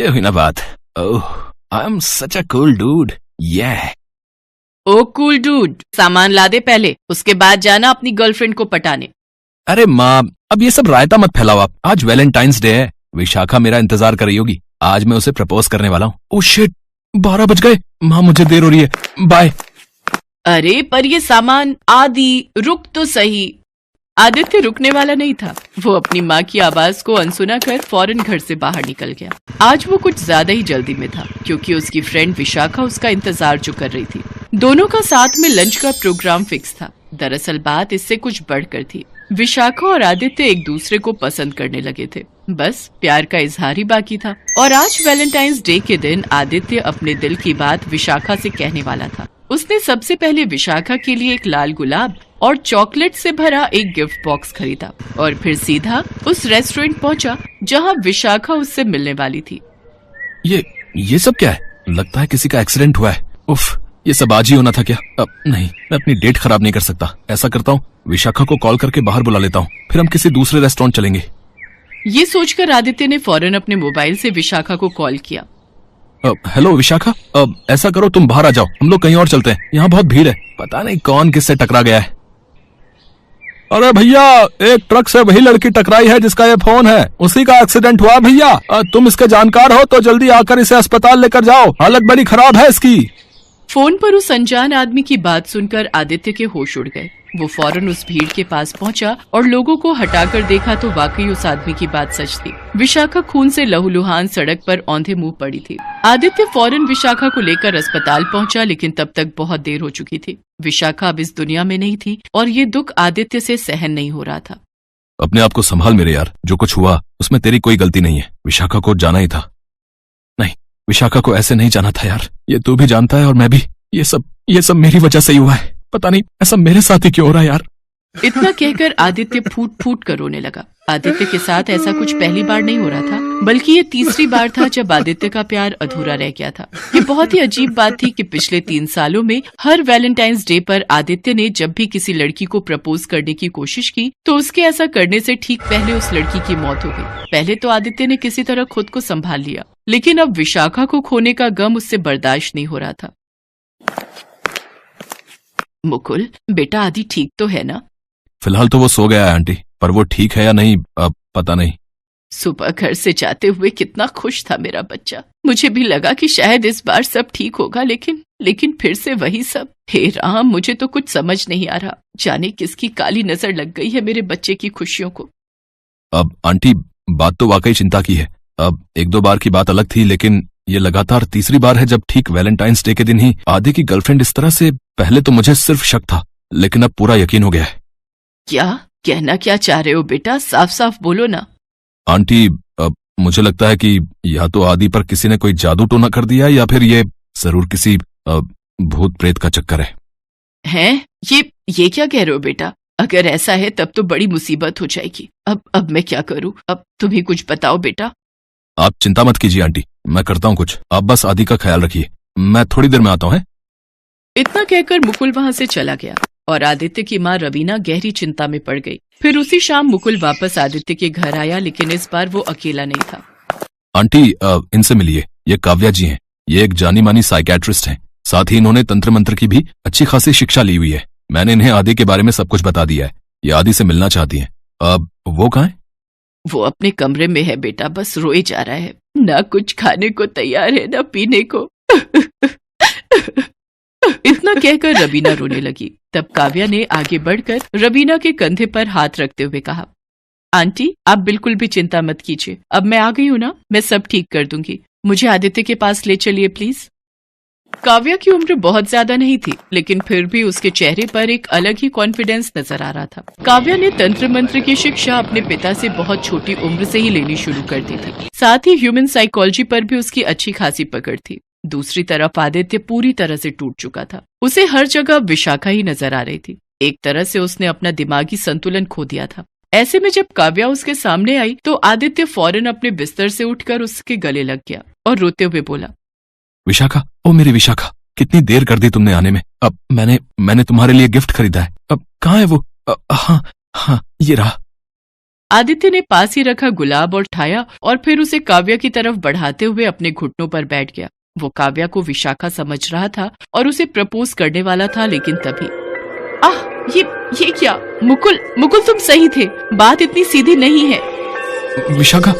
हुई ना बात। Oh, I am such a cool dude. Oh cool dude, सामान ला दे पहले, उसके बाद जाना अपनी गर्लफ्रेंड को पटाने। अरे माँ, अब ये सब रायता मत फैलाओ आप। आज वैलेंटाइंस डे है, विशाखा मेरा इंतजार कर रही होगी। आज मैं उसे प्रपोज करने वाला हूँ। ओह शिट, 12 बज गए। माँ, मुझे देर हो रही है, बाय। अरे पर ये सामान, आदि रुक तो सही। आदित्य रुकने वाला नहीं था। वो अपनी माँ की आवाज को अनसुना कर फौरन घर से बाहर निकल गया। आज वो कुछ ज्यादा ही जल्दी में था, क्योंकि उसकी फ्रेंड विशाखा उसका इंतजार जो कर रही थी। दोनों का साथ में लंच का प्रोग्राम फिक्स था। दरअसल बात इससे कुछ बढ़कर थी। विशाखा और आदित्य एक दूसरे को पसंद करने लगे थे, बस प्यार का इजहार ही बाकी था। और आज वैलेंटाइंस डे के दिन आदित्य अपने दिल की बात विशाखा से कहने वाला था। उसने सबसे पहले विशाखा के लिए एक लाल गुलाब और चॉकलेट से भरा एक गिफ्ट बॉक्स खरीदा और फिर सीधा उस रेस्टोरेंट पहुंचा जहां विशाखा उससे मिलने वाली थी। ये सब क्या है? लगता है किसी का एक्सीडेंट हुआ है। उफ, ये सब आज ही होना था क्या? अब नहीं, मैं अपनी डेट खराब नहीं कर सकता। ऐसा करता हूँ, विशाखा को कॉल करके बाहर बुला लेता हूँ, फिर हम किसी दूसरे रेस्टोरेंट चलेंगे। ये सोचकर आदित्य ने फौरन अपने मोबाइल से विशाखा को कॉल किया। हेलो विशाखा, ऐसा करो तुम बाहर आ जाओ, हम लोग कहीं और चलते हैं। यहाँ बहुत भीड़ है, पता नहीं कौन किससे टकरा गया है। अरे भैया, एक ट्रक से वही लड़की टकराई है जिसका ये फोन है, उसी का एक्सीडेंट हुआ भैया। तुम इसके जानकार हो तो जल्दी आकर इसे अस्पताल लेकर जाओ, हालत बड़ी खराब है इसकी। फोन पर उस अनजान आदमी की बात सुनकर आदित्य के होश उड़ गए। वो फौरन उस भीड़ के पास पहुंचा और लोगों को हटाकर देखा तो वाकई उस आदमी की बात सच थी। विशाखा खून से लहूलुहान सड़क पर औंधे मुंह पड़ी थी। आदित्य फौरन विशाखा को लेकर अस्पताल पहुंचा, लेकिन तब तक बहुत देर हो चुकी थी। विशाखा अब इस दुनिया में नहीं थी और ये दुख आदित्य से सहन नहीं हो रहा था। अपने आप को संभाल मेरे यार, जो कुछ हुआ उसमें तेरी कोई गलती नहीं है। विशाखा को जाना ही था। नहीं, विशाखा को ऐसे नहीं जाना था यार, ये तू भी जानता है और मैं भी। ये सब मेरी वजह से ही हुआ है। पता नहीं ऐसा मेरे साथ ही क्यों हो रहा है यार। इतना कहकर आदित्य फूट फूट कर रोने लगा। आदित्य के साथ ऐसा कुछ पहली बार नहीं हो रहा था, बल्कि ये तीसरी बार था जब आदित्य का प्यार अधूरा रह गया था। ये बहुत ही अजीब बात थी कि पिछले 3 सालों में हर वैलेंटाइंस डे पर आदित्य ने जब भी किसी लड़की को प्रपोज करने की कोशिश की तो उसके ऐसा करने से ठीक पहले उस लड़की की मौत हो गई। पहले तो आदित्य ने किसी तरह खुद को संभाल लिया, लेकिन अब विशाखा को खोने का गम उससे बर्दाश्त नहीं हो रहा था। मुकुल बेटा, आदि ठीक तो है ना? फिलहाल तो वो सो गया है आंटी, पर वो ठीक है या नहीं अब पता नहीं। सुबह घर से जाते हुए कितना खुश था मेरा बच्चा। मुझे भी लगा कि शायद इस बार सब ठीक होगा, लेकिन फिर से वही सब। हे राम, मुझे तो कुछ समझ नहीं आ रहा। जाने किसकी काली नजर लग गई है मेरे बच्चे की खुशियों को। अब आंटी, बात तो वाकई चिंता की है। अब 1-2 बार की बात अलग थी, लेकिन ये लगातार तीसरी बार है जब ठीक वैलेंटाइंस डे के दिन ही आदि की गर्लफ्रेंड इस तरह से। पहले तो मुझे सिर्फ शक था, लेकिन अब पूरा यकीन हो गया है। क्या कहना क्या चाह रहे हो बेटा? साफ साफ बोलो ना। आंटी, अब मुझे लगता है कि या तो आदि पर किसी ने कोई जादू टोना कर दिया, या फिर ये जरूर किसी भूत प्रेत का चक्कर है। हैं? ये क्या कह रहे हो बेटा? अगर ऐसा है तब तो बड़ी मुसीबत हो जाएगी। अब मैं क्या करूं? अब तुम ही कुछ बताओ बेटा। आप चिंता मत कीजिए आंटी, मैं करता हूँ कुछ। आप बस आदि का ख्याल रखिए, मैं थोड़ी देर में आता हूँ। इतना कहकर मुकुल वहां से चला गया और आदित्य की माँ रवीना गहरी चिंता में पड़ गई। फिर उसी शाम मुकुल वापस आदित्य के घर आया, लेकिन इस बार वो अकेला नहीं था। आंटी, इनसे मिलिए, ये काव्या जी हैं। ये एक जानी मानी साइकेट्रिस्ट हैं, साथ ही इन्होंने तंत्र मंत्र की भी अच्छी खासी शिक्षा ली हुई है। मैंने इन्हें आदि के बारे में सब कुछ बता दिया है। ये आदि से मिलना चाहती हैं। अब वो कहाँ है? वो अपने कमरे में है बेटा, बस रोए जा रहा है। ना कुछ खाने को तैयार है, ना पीने को। इतना कहकर रवीना रोने लगी। तब काव्या ने आगे बढ़कर रवीना के कंधे पर हाथ रखते हुए कहा, आंटी आप बिल्कुल भी चिंता मत कीजिए, अब मैं आ गई हूँ ना, मैं सब ठीक कर दूंगी। मुझे आदित्य के पास ले चलिए प्लीज। काव्या की उम्र बहुत ज्यादा नहीं थी, लेकिन फिर भी उसके चेहरे पर एक अलग ही कॉन्फिडेंस नजर आ रहा था। काव्या ने तंत्र मंत्र की शिक्षा अपने पिता से बहुत छोटी उम्र से ही लेनी शुरू कर दी थी। साथ ही ह्यूमन साइकोलॉजी पर भी उसकी अच्छी खासी पकड़ थी। दूसरी तरफ आदित्य पूरी तरह से टूट चुका था। उसे हर जगह विशाखा ही नजर आ रही थी। एक तरह से उसने अपना दिमागी संतुलन खो दिया था। ऐसे में जब काव्या उसके सामने आई तो आदित्य फौरन अपने बिस्तर से उठकर उसके गले लग गया और रोते हुए बोला, विशाखा, ओ मेरी विशाखा, कितनी देर कर दी तुमने आने में। अब मैंने तुम्हारे लिए गिफ्ट खरीदा है। अब कहाँ है वो? हाँ, ये रहा। आदित्य ने पास ही रखा गुलाब और उठाया और फिर उसे काव्या की तरफ बढ़ाते हुए अपने घुटनों पर बैठ गया। वो काव्या को विशाखा समझ रहा था और उसे प्रपोज करने वाला था, लेकिन तभी आह, ये क्या? मुकुल, मुकुल तुम सही थे, बात इतनी सीधी नहीं है। विशाखा,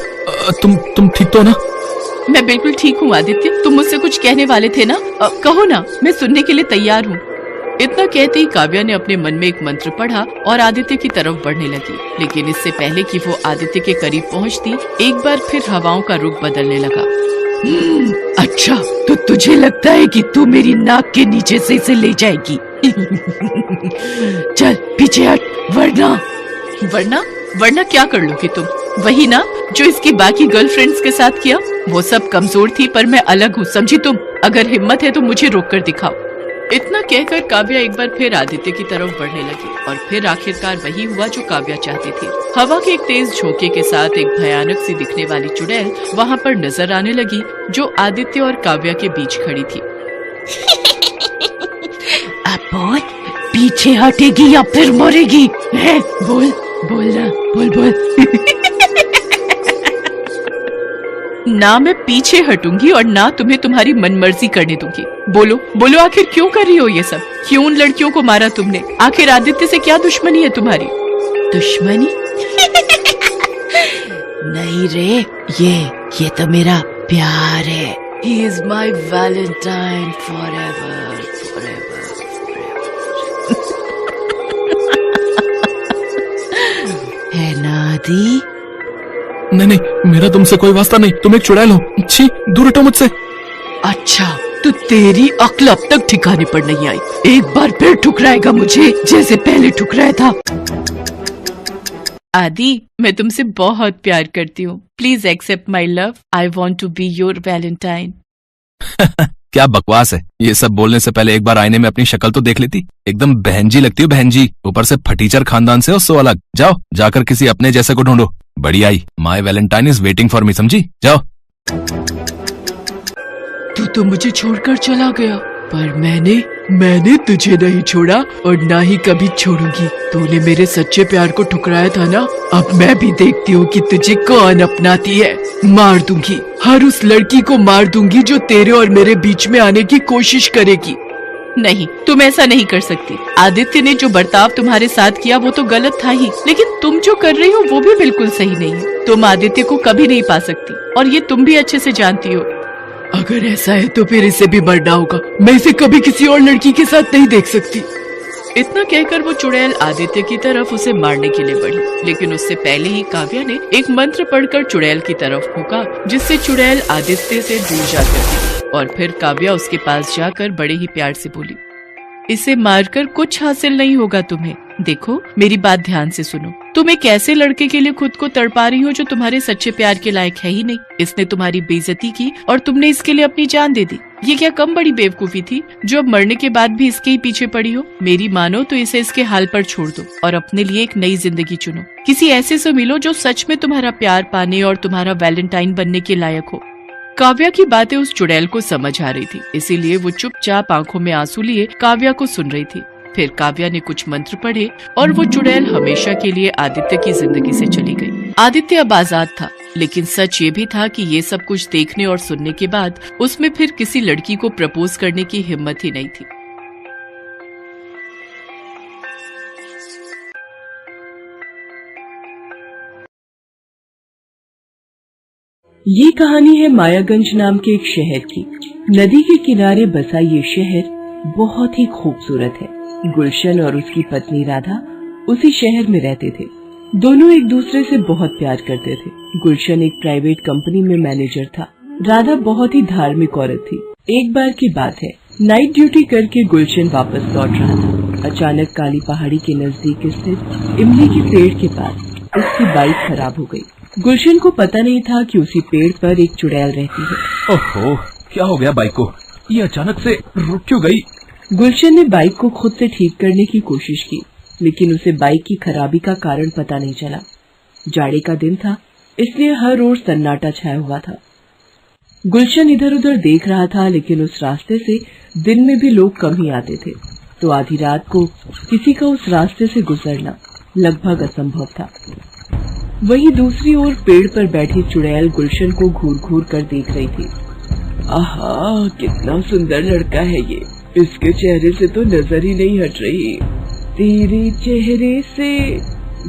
तुम ठीक तो ना? मैं बिल्कुल ठीक हूँ आदित्य, तुम मुझसे कुछ कहने वाले थे ना? कहो ना, मैं सुनने के लिए तैयार हूँ। इतना कहते ही काव्या ने अपने मन में एक मंत्र पढ़ा और आदित्य की तरफ बढ़ने लगी, लेकिन इससे पहले कि वो आदित्य के करीब पहुंचती, एक बार फिर हवाओं का रुख बदलने लगा। अच्छा, तो तुझे लगता है कि तू मेरी नाक के नीचे से इसे ले जाएगी? चल पीछे हट, वरना क्या कर लोगी तुम? वही ना जो इसकी बाकी गर्लफ्रेंड्स के साथ किया। वो सब कमजोर थी, पर मैं अलग हूँ, समझी तुम? अगर हिम्मत है तो मुझे रोक कर दिखाओ। इतना कहकर काव्या एक बार फिर आदित्य की तरफ बढ़ने लगी और फिर आखिरकार वही हुआ जो काव्या चाहती थी। हवा के एक तेज झोंके के साथ एक भयानक सी दिखने वाली चुड़ैल वहाँ पर नजर आने लगी, जो आदित्य और काव्या के बीच खड़ी थी। अब बोल, पीछे हटेगी या फिर मरेगी? है? बोल। ना मैं पीछे हटूंगी और ना तुम्हें तुम्हारी मनमर्जी करने दूंगी। बोलो आखिर क्यों कर रही हो ये सब? क्यों उन लड़कियों को मारा तुमने? आखिर आदित्य से क्या दुश्मनी है तुम्हारी? दुश्मनी? नहीं रे, ये तो मेरा प्यार है। He is my Valentine forever. है ना आदि? नहीं, मेरा तुमसे कोई वास्ता नहीं, तुम एक चुड़ैल हो। छी, दूर हटो मुझसे। अच्छा, तो तेरी अक्ल अब तक ठिकाने पर नहीं आई। एक बार फिर ठुकराएगा मुझे जैसे पहले ठुकराया था। आदि, मैं तुमसे बहुत प्यार करती हूँ। Please accept my love. I want to be your Valentine. क्या बकवास है। ये सब बोलने से पहले एक बार आईने में अपनी शक्ल तो देख लेती। एकदम बहन जी लगती हो, बहन जी। ऊपर से फटीचर खानदान से हो, सो अलग। जाओ, जाकर किसी अपने जैसे को ढूंढो। बड़ी आई, my valentine is waiting for me, समझी? जाओ। तू तो मुझे छोड़कर चला गया, पर मैंने तुझे नहीं छोड़ा और ना ही कभी छोड़ूंगी। तूने मेरे सच्चे प्यार को ठुकराया था ना, अब मैं भी देखती हूँ कि तुझे कौन अपनाती है। मार दूंगी, हर उस लड़की को मार दूंगी जो तेरे और मेरे बीच में आने की कोशिश करेगी। नहीं, तुम ऐसा नहीं कर सकती। आदित्य ने जो बर्ताव तुम्हारे साथ किया वो तो गलत था ही, लेकिन तुम जो कर रही हो वो भी बिल्कुल सही नहीं है। तुम आदित्य को कभी नहीं पा सकती और ये तुम भी अच्छे से जानती हो। अगर ऐसा है तो फिर इसे भी मरना होगा। मैं इसे कभी किसी और लड़की के साथ नहीं देख सकती। इतना कहकर वो चुड़ैल आदित्य की तरफ उसे मारने के लिए बढ़ी, लेकिन उससे पहले ही काव्या ने एक मंत्र पढ़कर चुड़ैल की तरफ फूंका, जिससे चुड़ैल आदित्य से दूर जाकर गिरी। और फिर काव्या उसके पास जाकर बड़े ही प्यार से बोली, इसे मारकर कुछ हासिल नहीं होगा तुम्हें। देखो, मेरी बात ध्यान से सुनो। तुम एक ऐसे लड़के के लिए खुद को तड़पा रही हो जो तुम्हारे सच्चे प्यार के लायक है ही नहीं। इसने तुम्हारी बेइज्जती की और तुमने इसके लिए अपनी जान दे दी। ये क्या कम बड़ी बेवकूफी थी जो अब मरने के बाद भी इसके ही पीछे पड़ी हो? मेरी मानो तो इसे इसके हाल पर छोड़ दो और अपने लिए एक नई जिंदगी चुनो। किसी ऐसे से मिलो जो सच में तुम्हारा प्यार पाने और तुम्हारा वैलेंटाइन बनने के लायक हो। काव्या की बातें उस चुड़ैल को समझ आ रही थी, इसीलिए वो चुपचाप आंखों में आंसू लिए काव्या को सुन रही थी। फिर काव्या ने कुछ मंत्र पढ़े और वो चुड़ैल हमेशा के लिए आदित्य की जिंदगी से चली गई। आदित्य अब आजाद था, लेकिन सच ये भी था कि ये सब कुछ देखने और सुनने के बाद उसमें फिर किसी लड़की को प्रपोज करने की हिम्मत ही नहीं थी। ये कहानी है मायागंज नाम के एक शहर की। नदी के किनारे बसा ये शहर बहुत ही खूबसूरत है। गुलशन और उसकी पत्नी राधा उसी शहर में रहते थे। दोनों एक दूसरे से बहुत प्यार करते थे। गुलशन एक प्राइवेट कंपनी में मैनेजर था। राधा बहुत ही धार्मिक औरत थी। एक बार की बात है, नाइट ड्यूटी करके गुलशन वापस लौट रहा था। अचानक काली पहाड़ी के नजदीक स्थित इमली के पेड़ के पास उसकी बाइक खराब हो गई। गुलशन को पता नहीं था कि उसी पेड़ पर एक चुड़ैल रहती है। ओहो, क्या हो गया बाइक को? ये अचानक से रुक क्यों गई? गुलशन ने बाइक को खुद से ठीक करने की कोशिश की, लेकिन उसे बाइक की खराबी का कारण पता नहीं चला। जाड़े का दिन था, इसलिए हर ओर सन्नाटा छाया हुआ था। गुलशन इधर उधर देख रहा था, लेकिन उस रास्ते से दिन में भी लोग कम ही आते थे, तो आधी रात को किसी का उस रास्ते से गुजरना लगभग असंभव था। वहीं दूसरी ओर पेड़ पर बैठी चुड़ैल गुलशन को घूर घूर कर देख रही थी। आहा, कितना सुंदर लड़का है ये, इसके चेहरे से तो नजर ही नहीं हट रही। तेरे चेहरे से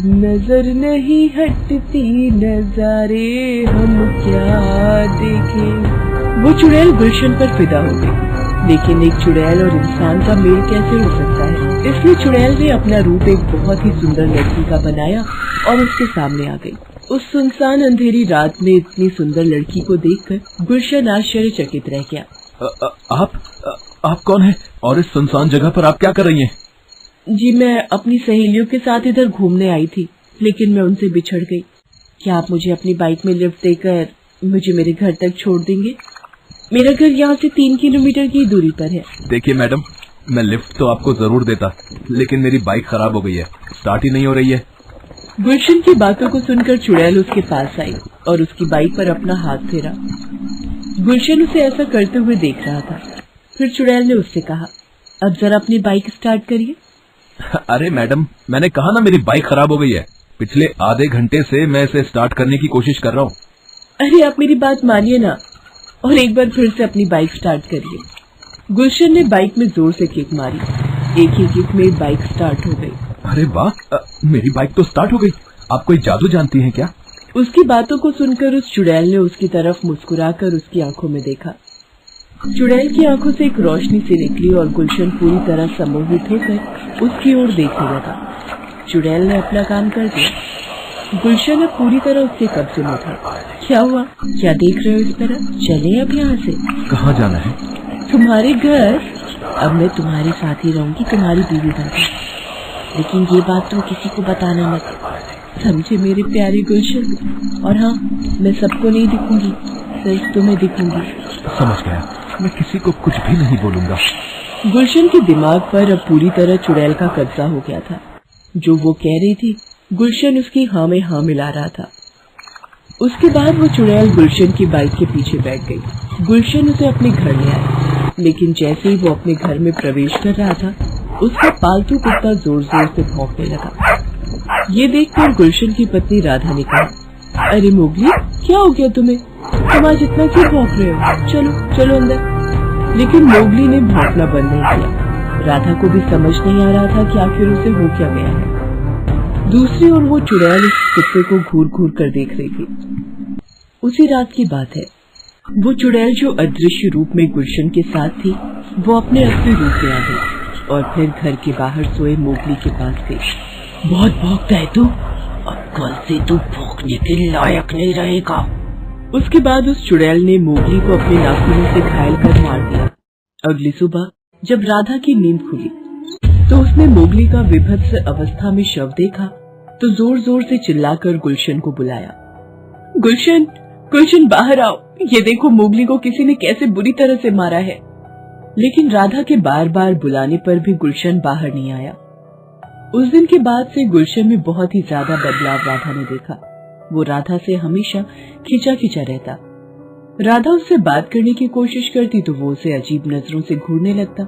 नजर नहीं हटती, नजारे हम क्या देखें। वो चुड़ैल गुलशन पर फिदा हो गई, लेकिन एक चुड़ैल और इंसान का मेल कैसे हो सकता है? इसलिए चुड़ैल ने अपना रूप एक बहुत ही सुंदर लड़की का बनाया और उसके सामने आ गई। उस सुनसान अंधेरी रात में इतनी सुंदर लड़की को देखकर गुलशन आश्चर्यचकित रह गया। आप कौन है और इस सुनसान जगह पर आप क्या कर रही हैं? जी, मैं अपनी सहेलियों के साथ इधर घूमने आई थी, लेकिन मैं उनसे बिछड़ गई। क्या आप मुझे अपनी बाइक में लिफ्ट देकर मुझे मेरे घर तक छोड़ देंगे? मेरा घर यहाँ से 3 किलोमीटर की दूरी पर है। देखिए मैडम, मैं लिफ्ट तो आपको जरूर देता, लेकिन मेरी बाइक खराब हो गई है, स्टार्ट ही नहीं हो रही है। गुलशन की बातों को सुनकर चुड़ैल उसके पास आई और उसकी बाइक पर अपना हाथ फेरा। गुलशन उसे ऐसा करते हुए देख रहा था। फिर चुड़ैल ने उससे कहा, अब जरा अपनी बाइक स्टार्ट करिए। अरे मैडम, मैंने कहा ना मेरी बाइक खराब हो गई है, पिछले आधे घंटे से मैं इसे स्टार्ट करने की कोशिश कर रहा हूँ। अरे आप मेरी बात मानिए ना और एक बार फिर से अपनी बाइक स्टार्ट करिए। गुलशन ने बाइक में जोर से किक मारी। एक ही किक में बाइक स्टार्ट हो गई। अरे वाह, मेरी बाइक तो स्टार्ट हो गई। आप कोई जादू जानती हैं क्या? उसकी बातों को सुनकर उस चुड़ैल ने उसकी तरफ मुस्कुराकर उसकी आंखों में देखा। चुड़ैल की आंखों से एक रोशनी सी निकली और गुलशन पूरी तरह सम्मोहित होकर उसकी ओर देखने लगा। चुड़ैल ने अपना काम कर दिया। गुलशन अब पूरी तरह उसके कब्जे में था। क्या हुआ? क्या देख रहे हो इस तरह? चले अब यहाँ से। कहाँ जाना है? तुम्हारे घर। अब मैं तुम्हारे साथ ही रहूंगी, तुम्हारी बीवी बनकर। लेकिन ये बात तुम किसी को बताना मत, समझे मेरे प्यारे गुलशन? और हाँ, मैं सबको नहीं दिखूंगी, सिर्फ तुम्हें दिखूंगी। समझ गया, मैं किसी को कुछ भी नहीं बोलूंगा। गुलशन के दिमाग पर अब पूरी तरह चुड़ैल का कब्जा हो गया था। जो वो कह रही थी, गुलशन उसकी हाँ में हाँ मिला रहा था। उसके बाद वो चुड़ैल गुलशन की बाइक के पीछे बैठ गई। गुलशन उसे अपने घर ले आया, लेकिन जैसे ही वो अपने घर में प्रवेश कर रहा था, उसका पालतू कुत्ता जोर जोर से भौंकने लगा। ये देखकर गुलशन की पत्नी राधा ने कहा, अरे मोगली, क्या हो गया तुम्हें? तुम आज इतना क्यों भौंक रहे हो? चलो चलो अंदर। लेकिन मोगली ने भौंकना बंद नहीं किया। राधा को भी समझ नहीं आ रहा था कि आखिर उसे हो क्या गया है। दूसरी ओर वो चुड़ैल उस कुत्ते को घूर घूर कर देख रही थी। उसी रात की बात है। वो चुड़ैल जो अदृश्य रूप में गुलशन के साथ थी, वो अपने असली रूप में आ गई और फिर घर के बाहर सोए मोगली के पास गई। बहुत भौंकता है तू, अब कल से तू भौंकने के लायक नहीं रहेगा। उसके बाद उस चुड़ैल ने मोगली को अपने नाखूनों से घायल कर मार दिया। अगली सुबह जब राधा की नींद खुली तो उसने मोगली का विभत्स अवस्था में शव देखा तो जोर जोर से चिल्लाकर गुलशन को बुलाया। गुलशन, गुलशन बाहर आओ, ये देखो मोगली को किसी ने कैसे बुरी तरह से मारा है। लेकिन राधा के बार बार बुलाने पर भी गुलशन बाहर नहीं आया। उस दिन के बाद से गुलशन में बहुत ही ज्यादा बदलाव राधा ने देखा। वो राधा से हमेशा खिंचा खिंचा रहता। राधा उससे बात करने की कोशिश करती तो वो उसे अजीब नजरों से घूरने लगता।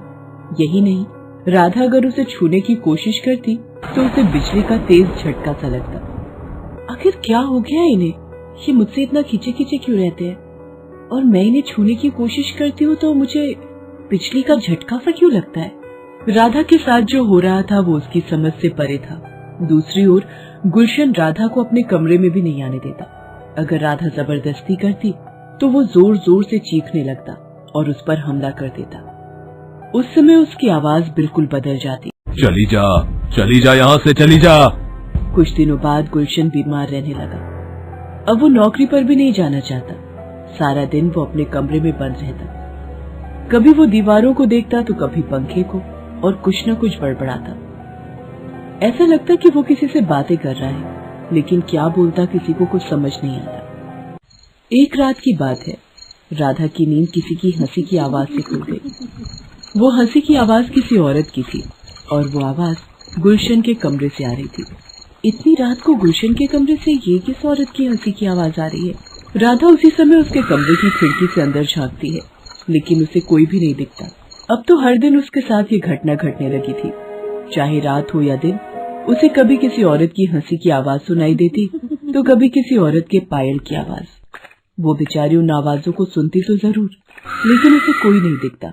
यही नहीं, राधा अगर उसे छूने की कोशिश करती तो उसे बिजली का तेज झटका सा लगता। आखिर क्या हो गया इन्हें? ये मुझसे इतना खींचे खींचे क्यों रहते हैं? और मैं इन्हें छूने की कोशिश करती हूँ तो मुझे बिजली का झटका सा क्यों लगता है? राधा के साथ जो हो रहा था वो उसकी समझ से परे था। दूसरी ओर गुलशन राधा को अपने कमरे में भी नहीं आने देता। अगर राधा जबरदस्ती करती तो वो जोर जोर से चीखने लगता और उस पर हमला कर देता। उस समय उसकी आवाज बिल्कुल बदल जाती। चली जा यहाँ से, चली जा। कुछ दिनों बाद गुलशन बीमार रहने लगा। अब वो नौकरी पर भी नहीं जाना चाहता। सारा दिन वो अपने कमरे में बंद रहता। कभी वो दीवारों को देखता तो कभी पंखे को, और कुछ न कुछ बड़बड़ाता। ऐसा लगता कि वो किसी से बातें कर रहा है, लेकिन क्या बोलता किसी को कुछ समझ नहीं आता। एक रात की बात है। राधा की नींद किसी की हंसी की आवाज से खुल गई। वो हंसी की आवाज किसी औरत की थी और वो आवाज गुलशन के कमरे से आ रही थी। इतनी रात को गुलशन के कमरे से ये किस औरत की हंसी की आवाज आ रही है? राधा उसी समय उसके कमरे की खिड़की से अंदर झांकती है, लेकिन उसे कोई भी नहीं दिखता। अब तो हर दिन उसके साथ ये घटना घटने लगी थी। चाहे रात हो या दिन, उसे कभी किसी औरत की हंसी की आवाज सुनाई देती तो कभी किसी औरत के पायल की आवाज। वो बेचारी उन आवाजों को सुनती तो जरूर, लेकिन उसे कोई नहीं दिखता।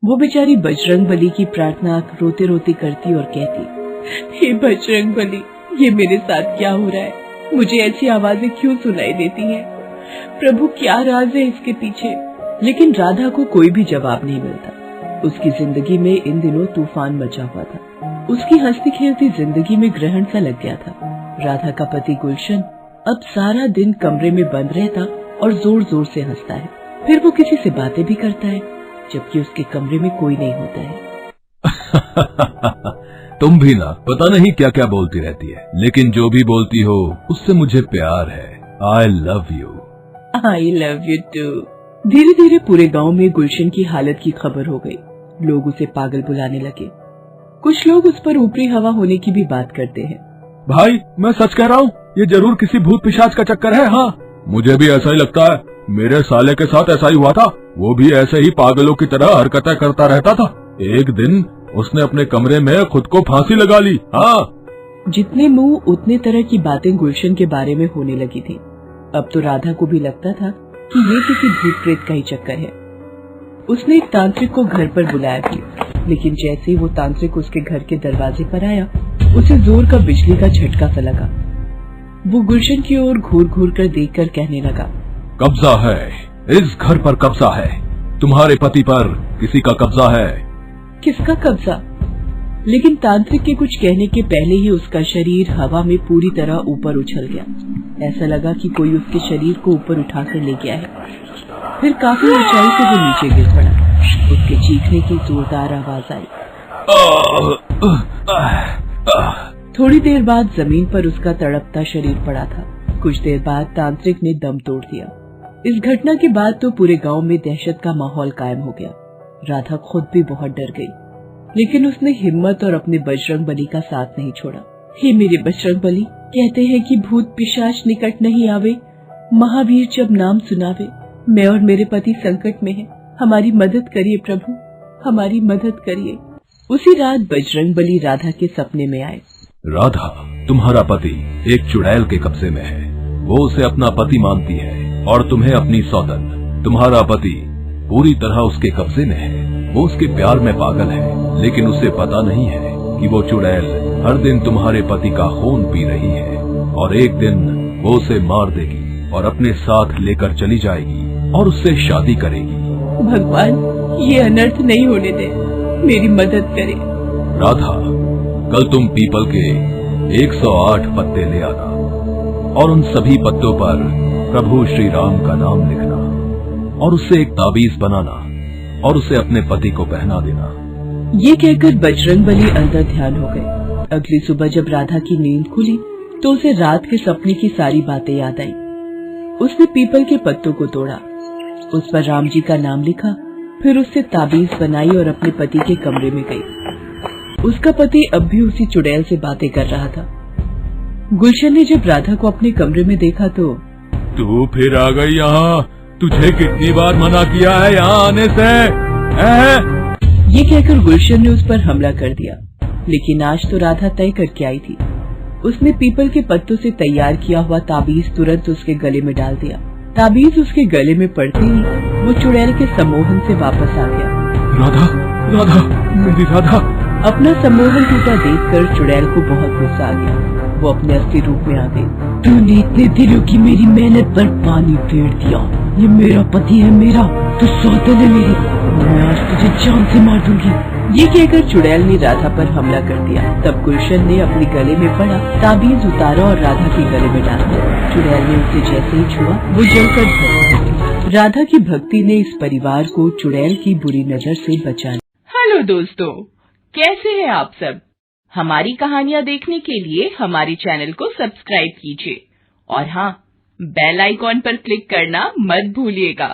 वो बेचारी बजरंग बली की प्रार्थना रोते रोते करती और कहती, हे बजरंग बली, ये मेरे साथ क्या हो रहा है? मुझे ऐसी आवाजें क्यों सुनाई देती हैं? प्रभु, क्या राज है इसके पीछे? लेकिन राधा को कोई भी जवाब नहीं मिलता। उसकी जिंदगी में इन दिनों तूफान मचा हुआ था। उसकी हंसती खेलती जिंदगी में ग्रहण सा लग गया था। राधा का पति गुलशन अब सारा दिन कमरे में बंद रहता और जोर जोर से हंसता है। फिर वो किसी से बातें भी करता है, जबकि उसके कमरे में कोई नहीं होता है। तुम भी ना पता नहीं क्या क्या बोलती रहती है, लेकिन जो भी बोलती हो उससे मुझे प्यार है। I love you. I love you too. धीरे धीरे पूरे गांव में गुलशन की हालत की खबर हो गई। लोग उसे पागल बुलाने लगे। कुछ लोग उस पर ऊपरी हवा होने की भी बात करते हैं। भाई, मैं सच कह रहा हूँ, ये जरूर किसी भूत पिशाच का चक्कर है। हाँ, मुझे भी ऐसा ही लगता है। मेरे साले के साथ ऐसा ही हुआ था। वो भी ऐसे ही पागलों की तरह हरकतें करता रहता था। एक दिन उसने अपने कमरे में खुद को फांसी लगा ली। हाँ, जितने मुंह उतने तरह की बातें गुलशन के बारे में होने लगी थी। अब तो राधा को भी लगता था कि ये किसी भूत प्रेत का ही चक्कर है। उसने एक तांत्रिक को घर पर बुलाया भी, लेकिन जैसे ही वो तांत्रिक उसके घर के दरवाजे पर आया, उसे जोर का बिजली का झटका सा लगा। वो गुलशन की ओर घूर घूर कर देखकर कहने लगा, कब्जा है, इस घर पर कब्जा है। तुम्हारे पति पर किसी का कब्जा है। किसका कब्जा? लेकिन तांत्रिक के कुछ कहने के पहले ही उसका शरीर हवा में पूरी तरह ऊपर उछल गया। ऐसा लगा कि कोई उसके शरीर को ऊपर उठाकर ले गया है। फिर काफी ऊंचाई से वो नीचे गिर पड़ा। उसके चीखने की जोरदार आवाज आई। थोड़ी देर बाद जमीन पर उसका तड़पता शरीर पड़ा था। कुछ देर बाद तांत्रिक ने दम तोड़ दिया। इस घटना के बाद तो पूरे गांव में दहशत का माहौल कायम हो गया। राधा खुद भी बहुत डर गई, लेकिन उसने हिम्मत और अपने बजरंग बली का साथ नहीं छोड़ा। हे मेरे बजरंग बली, कहते हैं कि भूत पिशाच निकट नहीं आवे, महावीर जब नाम सुनावे। मैं और मेरे पति संकट में हैं, हमारी मदद करिए प्रभु, हमारी मदद करिए। उसी रात बजरंग बली राधा के सपने में आए। राधा, तुम्हारा पति एक चुड़ैल के कब्जे में है। वो उसे अपना पति मानती है और तुम्हें अपनी सौतन। तुम्हारा पति पूरी तरह उसके कब्जे में है। वो उसके प्यार में पागल है, लेकिन उसे पता नहीं है कि वो चुड़ैल हर दिन तुम्हारे पति का खून पी रही है और एक दिन वो उसे मार देगी और अपने साथ लेकर चली जाएगी और उससे शादी करेगी। भगवान, ये अनर्थ नहीं होने दे, मेरी मदद करे। राधा, कल तुम पीपल के 108 पत्ते ले आना और उन सभी पत्तों पर प्रभु श्री राम का नाम लिखना और उससे एक ताबीज बनाना और उसे अपने पति को पहना देना। ये कहकर बजरंग बली अंदर ध्यान हो गए। अगली सुबह जब राधा की नींद खुली तो उसे रात के सपने की सारी बातें याद आई। उसने पीपल के पत्तों को तोड़ा, उस पर राम जी का नाम लिखा, फिर उससे ताबीज बनाई और अपने पति के कमरे में गई। उसका पति अब भी उसी चुड़ैल से बातें कर रहा था। गुलशन ने जब राधा को अपने कमरे में देखा तो, तू फिर आ गई यहाँ? तुझे कितनी बार मना किया है यहाँ आने से? ये कहकर गुलशन ने उस पर हमला कर दिया। लेकिन आज तो राधा तय करके आई थी। उसने पीपल के पत्तों से तैयार किया हुआ ताबीज तुरंत उसके गले में डाल दिया। ताबीज उसके गले में पड़ते ही वो चुड़ैल के सम्मोहन से वापस आ गया। राधा, राधा, मेरी राधा। अपना सम्मोहन टूटा देखकर चुड़ैल को बहुत गुस्सा आ गया। वो अपने असली रूप में आ गई। तूने इतने दिनों की मेरी मेहनत पर पानी फेर दिया। ये मेरा पति है, मेरा तो सौतन है मेरी। मैं आज तुझे जान से मार दूंगी। ये कहकर चुड़ैल ने राधा पर हमला कर दिया। तब गुलशन ने अपने गले में पड़ा ताबीज उतारा और राधा के गले में डाल दिया। चुड़ैल ने उसे जैसे ही छुआ वो जलकर धस। राधा की भक्ति ने इस परिवार को चुड़ैल की बुरी नजर से बचा लिया। हेलो दोस्तों, कैसे हैं आप सब? हमारी कहानियाँ देखने के लिए हमारे चैनल को सब्सक्राइब कीजिए और हाँ, बेल आइकॉन पर क्लिक करना मत भूलिएगा।